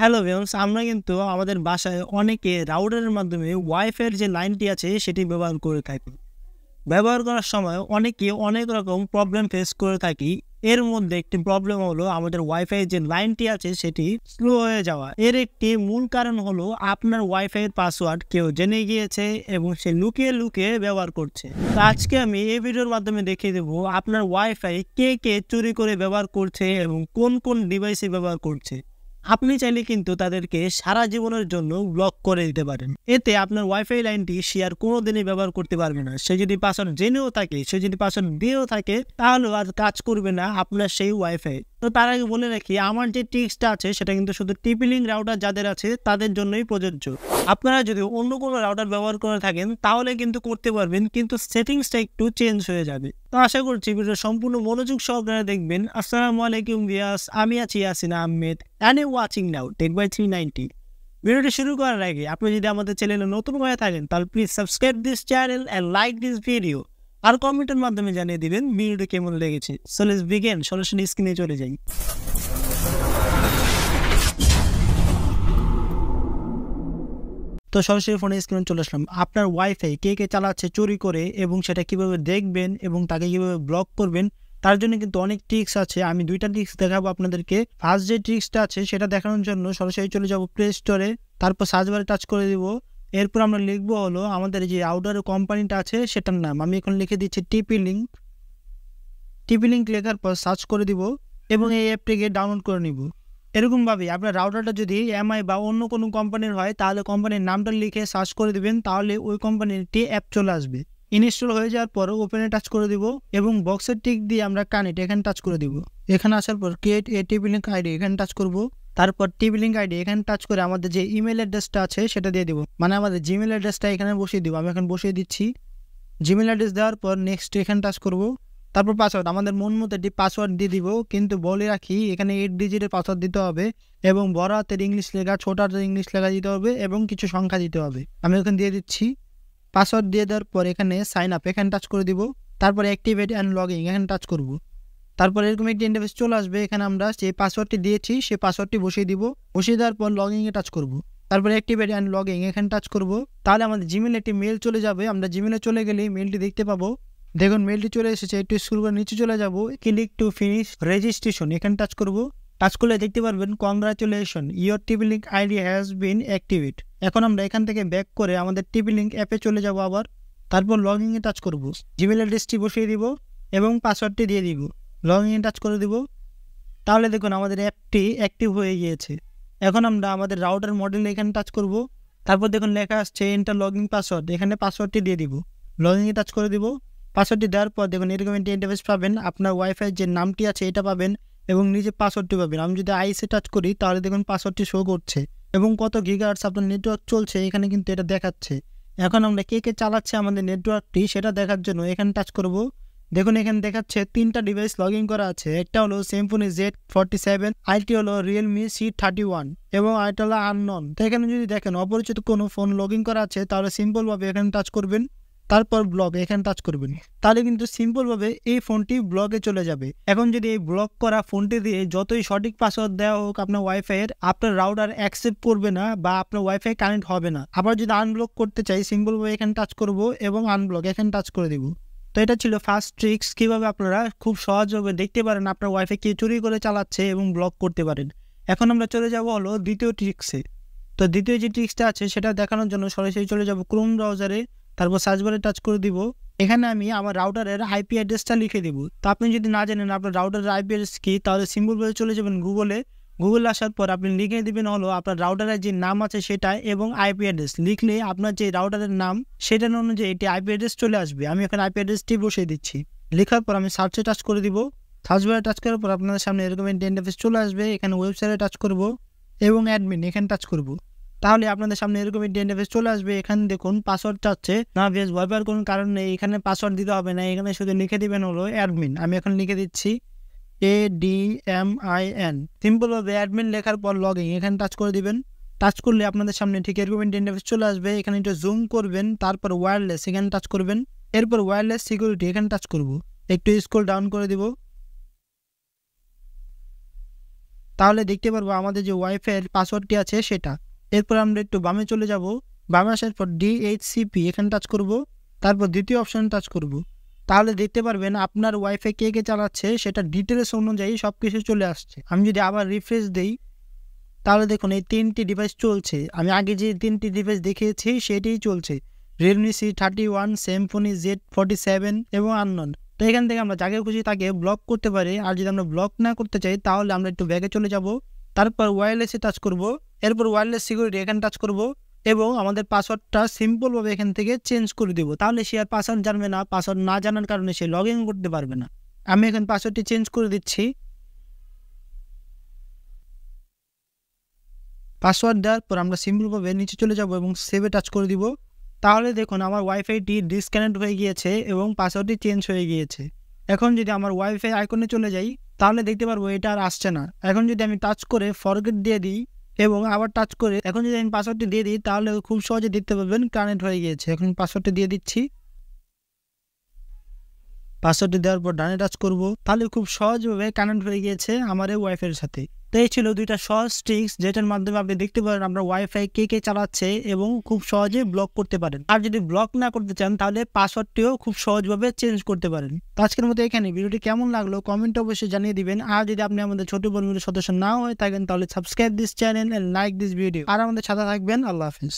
Hello viewers, আমরা কিন্তু আমাদের বাসায় অনেকে রাউটারের মাধ্যমে ওয়াইফাইয়ের যে লাইনটি আছে সেটি ব্যবহার করে থাকি। ব্যবহার করার সময় অনেকে অনেক রকম প্রবলেম ফেস করে থাকি। এর মধ্যে একটি প্রবলেম হলো আমাদের ওয়াইফাই যে লাইনটি আছে সেটি স্লো হয়ে যাওয়া। এর একটি মূল কারণ হলো আপনার ওয়াইফাইয়ের পাসওয়ার্ড কেউ জেনে গিয়েছে এবং সে লুকিয়ে লুকিয়ে ব্যবহার করছে। তো আজকে আমি এই ভিডিওর মাধ্যমে দেখিয়ে দেবো আপনার ওয়াইফাই কে কে চুরি করে ব্যবহার করছে এবং কোন কোন ডিভাইসে ব্যবহার করছে। আপনি চাইলে কিন্তু তাদেরকে সারা জীবনের জন্য ব্লক করে দিতে পারেন। এতে আপনার ওয়াইফাই লাইনটি সে আর কোনোদিনই ব্যবহার করতে পারবে না। সে যদি পাসওয়ার্ড জেনেও থাকে, সে যদি পাসওয়ার্ড দিয়েও থাকে, তাহলেও আর কাজ করবে না আপনার সেই ওয়াইফাই। তো তার আগে বলে রাখি, আমার যে ট্রিক্সটা আছে সেটা কিন্তু শুধু TP-Link রাউটার যাদের আছে তাদের জন্যই প্রযোজ্য। আপনারা যদি অন্য কোনো রাউটার ব্যবহার করে থাকেন তাহলে কিন্তু করতে পারবেন, কিন্তু সেটিংসটা একটু চেঞ্জ হয়ে যাবে। তো আশা করছি ভিডিও সম্পূর্ণ মনোযোগ সহকারে দেখবেন। আসসালামু আলাইকুম ভিউয়ার্স, আমি আছি Yasin Ahmed and you watching now Tech Vai390। ভিডিওটি শুরু করার আগে আপনি যদি আমাদের চ্যানেলে নতুন হয়ে থাকেন তাহলে please subscribe this channel and like this video, আর কমেন্টের মাধ্যমে জানিয়ে দিবেন ভিডিওটি কেমন লেগেছে। সো লেটস বিগিন, সরাসরি স্ক্রিনে চলে যাই। তো সরাসরি ফোনে স্ক্রিনে চলে আসলাম। আপনার ওয়াইফাই কে কে চালাচ্ছে চুরি করে এবং সেটা কিভাবে দেখবেন এবং তাকে কিভাবে ব্লক করবেন তার জন্য কিন্তু অনেক ট্রিক্স আছে। আমি দুইটা ট্রিক্স দেখাবো আপনাদেরকে। ফার্স্ট যে ট্রিক্সটা আছে সেটা দেখানোর জন্য সরাসরি চলে যাব প্লে স্টোরে, তারপর সার্চ বারে টাচ করে দিব। এরপর আমরা লিখবো হলো আমাদের যে রাউটারের কোম্পানিটা আছে সেটার নাম। আমি এখন লিখে দিচ্ছি TP-Link। TP-Link লেখার পর সার্চ করে দিব এবং এই অ্যাপটিকে ডাউনলোড করে নিব। এরকমভাবে আপনার রাউটারটা যদি MI বা অন্য কোনো কোম্পানির হয় তাহলে কোম্পানির নামটা লিখে সার্চ করে দিবেন, তাহলে ওই কোম্পানির একটি অ্যাপ চলে আসবে। ইনস্টল হয়ে যাওয়ার পর ওপেনে টাচ করে দিব এবং বক্সের টিক দিয়ে আমরা কানেক্ট এখানে টাচ করে দিব। এখানে আসার পর ক্রিয়েট এ TP-Link আইডি এখানে টাচ করব। তারপর TP-Link আইডি এখানে টাচ করে আমাদের যে ইমেল অ্যাড্রেসটা আছে সেটা দিয়ে দিব, মানে আমাদের জিমেল অ্যাড্রেসটা এখানে বসিয়ে দিব। আমি এখন বসিয়ে দিচ্ছি। জিমেল অ্যাড্রেস দেওয়ার পর নেক্সট এখানে টাচ করব। তারপর পাসওয়ার্ড আমাদের মন মতো একটি পাসওয়ার্ড দিয়ে দিব, কিন্তু বলে রাখি এখানে 8 ডিজিটের পাসওয়ার্ড দিতে হবে এবং বড় হাতের ইংলিশ লেখা, ছোট হাতের ইংলিশ লেখা দিতে হবে এবং কিছু সংখ্যা দিতে হবে। আমি এখানে দিয়ে দিচ্ছি। পাসওয়ার্ড দিয়ে দেওয়ার পর এখানে সাইন আপ এখানে টাচ করে দিব। তারপর অ্যাক্টিভেট অ্যান্ড লগইন এখানে টাচ করব। তারপর এরকম একটি ইন্টারফেস চলে আসবে। এখানে আমরা যে পাসওয়ার্ডটি দিয়েছি সেই পাসওয়ার্ডটি বসিয়ে দিব। বসিয়ে দেওয়ার পর লগইনে টাচ করব। তারপর অ্যাক্টিভেট অ্যান্ড লগইন এখানে টাচ করব। তাহলে আমাদের জিমেলে একটি মেল চলে যাবে। আমরা জিমেলে চলে গেলেই মেলটি দেখতে পাবো। দেখুন মেলটি চলে এসেছে। একটু স্ক্রল করে নিচে চলে যাব, ক্লিক টু ফিনিশ রেজিস্ট্রেশন এখানে টাচ করব। টাচ করলে দেখতে পারবেন congratulation, your TP-Link ID has been activate. এখন আমরা এখান থেকে ব্যাক করে আমাদের TP-Link অ্যাপে চলে যাব আবার। তারপর লগইনে টাচ করব। জিমেল অ্যাড্রেসটি বসিয়ে দিব এবং পাসওয়ার্ডটি দিয়ে দিব। লগইনে টাচ করে দিব। তাহলে দেখুন আমাদের অ্যাপটি অ্যাক্টিভ হয়ে গিয়েছে। এখন আমরা আমাদের রাউটার মডেল এখানে টাচ করব। তারপর দেখুন লেখা আসছে এন্টার লগইন পাসওয়ার্ড, এখানে পাসওয়ার্ডটি দিয়ে দিব। লগইনে টাচ করে দিব। পাসওয়ার্ডটি দেওয়ার পর দেখুন এরকম একটি ইন্টারফেস পাবেন। আপনার ওয়াইফাই যে নামটি আছে এটা পাবেন এবং নিজে পাসওয়ার্ডটি পাবেন। আমি যদি আইসে টাচ করি তাহলে দেখুন পাসওয়ার্ডটি শো করছে এবং কত গিগাহার্টজ আপনার নেটওয়ার্ক চলছে এখানে কিন্তু এটা দেখাচ্ছে। এখন আমরা কে কে চালাচ্ছে আমাদের নেটওয়ার্কটি সেটা দেখার জন্য এখানে টাচ করব। দেখুন এখানে দেখাচ্ছে 3টা ডিভাইস লগ ইন করা আছে। একটা হলো Symphony Z47, আরেকটি হলো Realme C31 এবং আরেকটা হলো আননন। তো এখানে যদি দেখেন অপরিচিত কোনো ফোন লগ ইন করা আছে তাহলে সিম্পলভাবে এখানে টাচ করবেন, তারপর ব্লক এখানে টাচ করবেন। তাহলে কিন্তু সিম্পলভাবে এই ফোনটি ব্লকে চলে যাবে। এখন যদি এই ব্লক করা ফোনটি দিয়ে যতই সঠিক পাসওয়ার্ড দেওয়া হোক আপনার ওয়াইফাইয়ের, আপনার রাউটার অ্যাকসেপ্ট করবে না বা আপনার ওয়াইফাই কানেক্ট হবে না। আবার যদি আনব্লক করতে চাই সিম্পলভাবে এখানে টাচ করব এবং আনব্লক এখানে টাচ করে দেব। তো এটা ছিল ফার্স্ট ট্রিক্স, কীভাবে আপনারা খুব সহজভাবে দেখতে পারেন আপনার ওয়াইফাই কে চুরি করে চালাচ্ছে এবং ব্লক করতে পারেন। এখন আমরা চলে যাব হলো দ্বিতীয় ট্রিক্সে। তো দ্বিতীয় যে ট্রিক্সটা আছে সেটা দেখানোর জন্য সরাসরি চলে যাব ক্রোম ব্রাউজারে, তারপর সার্চ বারে টাচ করে দিব। এখানে আমি আমার রাউটারের আইপি অ্যাড্রেসটা লিখে দিব। তো আপনি যদি না জানেন আপনার রাউটারের আইপি অ্যাড্রেস কী, তাহলে সিম্পলভাবে চলে যাবেন গুগলে। গুগলে আসার পর আপনি লিখে দেবেন হলো আপনার রাউটারের যে নাম আছে সেটা এবং আইপি অ্যাড্রেস। লিখলে আপনার যে রাউটারের নাম সেটার অনুযায়ী এটি আইপি অ্যাড্রেস চলে আসবে। আমি এখন আইপি অ্যাড্রেসটি বসিয়ে দিচ্ছি। লেখার পর আমি সার্চে টাচ করে দিব। সার্চ বারে টাচ করার পর আপনাদের সামনে এরকম একটি ইন্টারফেস চলে আসবে। এখানে ওয়েবসাইটে টাচ করব এবং অ্যাডমিন এখানে টাচ করব। তাহলে আপনাদের সামনে এরকম একটি ইন্টারফেস চলে আসবে। এখানে দেখুন পাসওয়ার্ড চাচ্ছে না, বেশ ভয় পাওয়ার কোনো কারণ নেই। এখানে পাসওয়ার্ড দিতে হবে না, এখানে শুধু লিখে দিবেন হলো অ্যাডমিন। আমি এখন লিখে দিচ্ছি ADMIN। সিম্পলভাবে অ্যাডমিন লেখার পর লগইন এখানে টাচ করে দিবেন। টাচ করলে আপনাদের সামনে ঠিক এরকম একটি ইন্টারফেস চলে আসবে। এখানে একটু জুম করবেন, তারপর ওয়্যারলেস এখানে টাচ করবেন। এরপর ওয়্যারলেস সিকিউরিটি এখানে টাচ করব। একটু স্ক্রল ডাউন করে দিব। তাহলে দেখতে পারবো আমাদের যে ওয়াইফাই এর পাসওয়ার্ডটি আছে সেটা। এরপর আমরা একটু বামে চলে যাব, বামে আসার পর DHCP এখানে টাচ করব, তারপর দ্বিতীয় অপশন টাচ করব। তাহলে দেখতে পারবেন আপনার ওয়াইফাই কে কে চালাচ্ছে সেটা ডিটেলস অনুযায়ী সব কিছু চলে আসছে। আমি যদি আবার রিফ্রেশ দেই তাহলে দেখুন এই 3টি ডিভাইস চলছে। আমি আগে যে 3টি ডিভাইস দেখিয়েছি সেটাই চলছে, Realme C31, Symphony Z47 এবং আননোন। তো এখান থেকে আমরা যাকে খুশি তাকে ব্লক করতে পারি। আর যদি আমরা ব্লক না করতে চাই তাহলে আমরা একটু ব্যাকে চলে যাব, তারপর ওয়্যারলেসে টাচ করব, এরপর ওয়্যারলেস সিকিউরিটি এখানে টাচ করব এবং আমাদের পাসওয়ার্ডটা সিম্পলভাবে এখান থেকে চেঞ্জ করে দেব। তাহলে সে আর পাসওয়ার্ড জানবে না, পাসওয়ার্ড না জানার কারণে সে লগ ইন করতে পারবে না। আমি এখন পাসওয়ার্ডটি চেঞ্জ করে দিচ্ছি। পাসওয়ার্ড দেওয়ার পর আমরা সিম্পলভাবে নিচে চলে যাব এবং সেভে টাচ করে দিব। তাহলে দেখুন আমার ওয়াইফাইটি ডিসকানেক্ট হয়ে গিয়েছে এবং পাসওয়ার্ডটি চেঞ্জ হয়ে গিয়েছে। এখন যদি আমার ওয়াইফাই আইকনে চলে যাই তাহলে দেখতে পারবো এটা আর আসছে না। এখন যদি আমি টাচ করে ফরগেট দিয়ে দিই এবং আবার টাচ করে এখন যদি আমি পাসওয়ার্ডটি দিয়ে দিই তাহলে খুব সহজে দেখতে পাবেন কানেক্ট হয়ে গিয়েছে। এখন পাসওয়ার্ডটি দিয়ে দিচ্ছি। পাসওয়ার্ডটি দেওয়ার পর ডানে টাচ করব, তাহলে খুব সহজভাবে কানেক্ট হয়ে গিয়েছে আমার এই ওয়াইফাইয়ের সাথে। তো এই ছিল দুইটা সহজ ট্রিক্স যেটার মাধ্যমে আপনি দেখতে পারেন আপনার ওয়াইফাই কে কে চালাচ্ছে এবং খুব সহজে ব্লক করতে পারেন। আর যদি ব্লক না করতে চান তাহলে পাসওয়ার্ডটিও খুব সহজভাবে চেঞ্জ করতে পারেন। তো আজকের মতো এখানে ভিডিওটি কেমন লাগলো কমেন্টে অবশ্যই জানিয়ে দিবেন। আর যদি আপনি আমাদের ছোট পরিবারের সদস্য না হয়ে থাকেন তাহলে subscribe this channel and like this video. আর আমাদের সাথে থাকবেন। আল্লাহ হাফেজ।